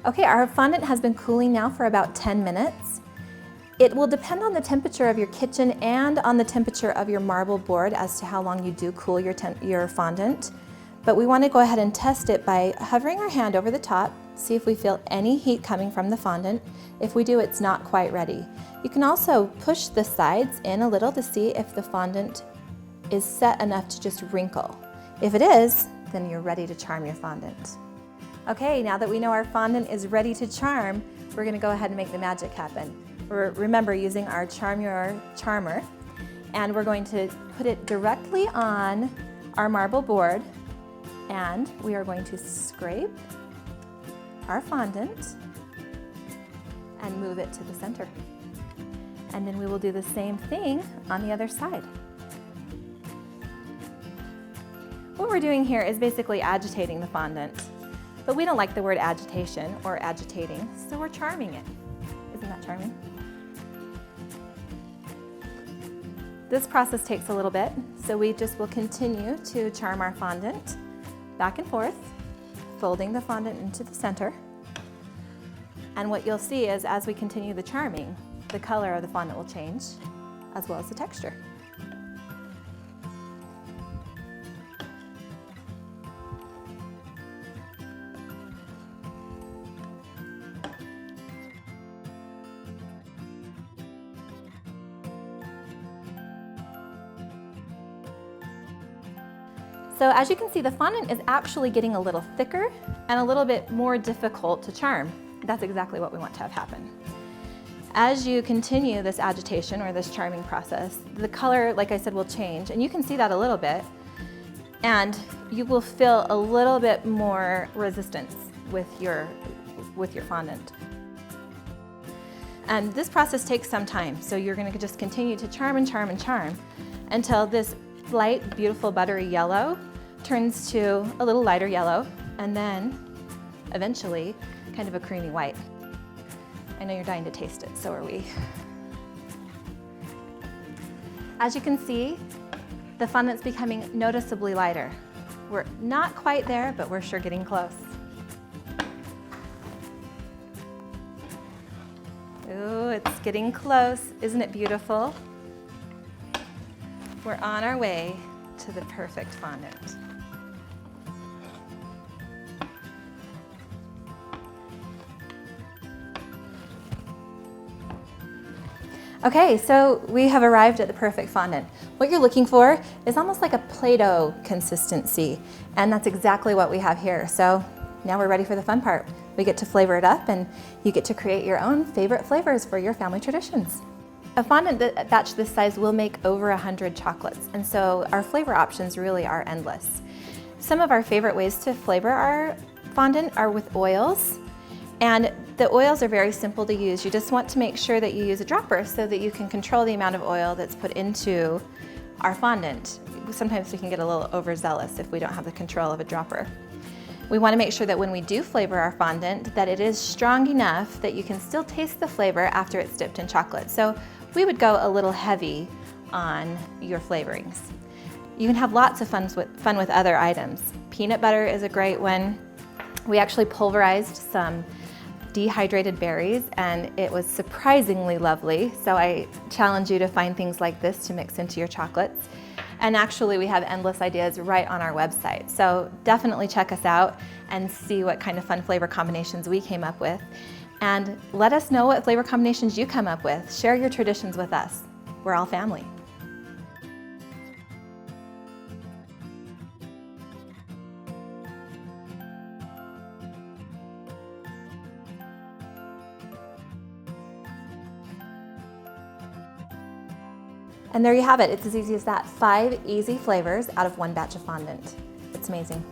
Okay, our fondant has been cooling now for about 10 minutes. It will depend on the temperature of your kitchen and on the temperature of your marble board as to how long you do cool your fondant. But we want to go ahead and test it by hovering our hand over the top, see if we feel any heat coming from the fondant. If we do, it's not quite ready. You can also push the sides in a little to see if the fondant is set enough to just wrinkle. If it is, then you're ready to charm your fondant. Okay, now that we know our fondant is ready to charm, we're going to go ahead and make the magic happen. Remember, using our Charm Your Charmer, and we're going to put it directly on our marble board, and we are going to scrape our fondant and move it to the center. And then we will do the same thing on the other side. What we're doing here is basically agitating the fondant, but we don't like the word agitation or agitating, so we're charming it. Isn't that charming? This process takes a little bit, so we just will continue to charm our fondant back and forth, folding the fondant into the center. And what you'll see is as we continue the charming, the color of the fondant will change, as well as the texture. So as you can see, the fondant is actually getting a little thicker and a little bit more difficult to charm. That's exactly what we want to have happen. As you continue this agitation or this charming process, the color, like I said, will change, and you can see that a little bit, and you will feel a little bit more resistance with your fondant. And this process takes some time, so you're going to just continue to charm and charm and charm until this light, beautiful, buttery yellow turns to a little lighter yellow, and then eventually kind of a creamy white. I know you're dying to taste it, so are we. As you can see, the fondant's becoming noticeably lighter. We're not quite there, but we're sure getting close. Ooh, it's getting close. Isn't it beautiful? We're on our way to the perfect fondant. Okay, so we have arrived at the perfect fondant. What you're looking for is almost like a Play-Doh consistency, and that's exactly what we have here. So now we're ready for the fun part. We get to flavor it up, and you get to create your own favorite flavors for your family traditions. A fondant batch this size will make over 100 chocolates, and so our flavor options really are endless. Some of our favorite ways to flavor our fondant are with oils, and the oils are very simple to use. You just want to make sure that you use a dropper so that you can control the amount of oil that's put into our fondant. Sometimes we can get a little overzealous if we don't have the control of a dropper. We want to make sure that when we do flavor our fondant that it is strong enough that you can still taste the flavor after it's dipped in chocolate. So we would go a little heavy on your flavorings. You can have lots of fun with other items. Peanut butter is a great one. We actually pulverized some dehydrated berries, and it was surprisingly lovely. So I challenge you to find things like this to mix into your chocolates. And actually, we have endless ideas right on our website. So definitely check us out and see what kind of fun flavor combinations we came up with. And let us know what flavor combinations you come up with. Share your traditions with us. We're all family. And there you have it. It's as easy as that. 5 easy flavors out of one batch of fondant. It's amazing.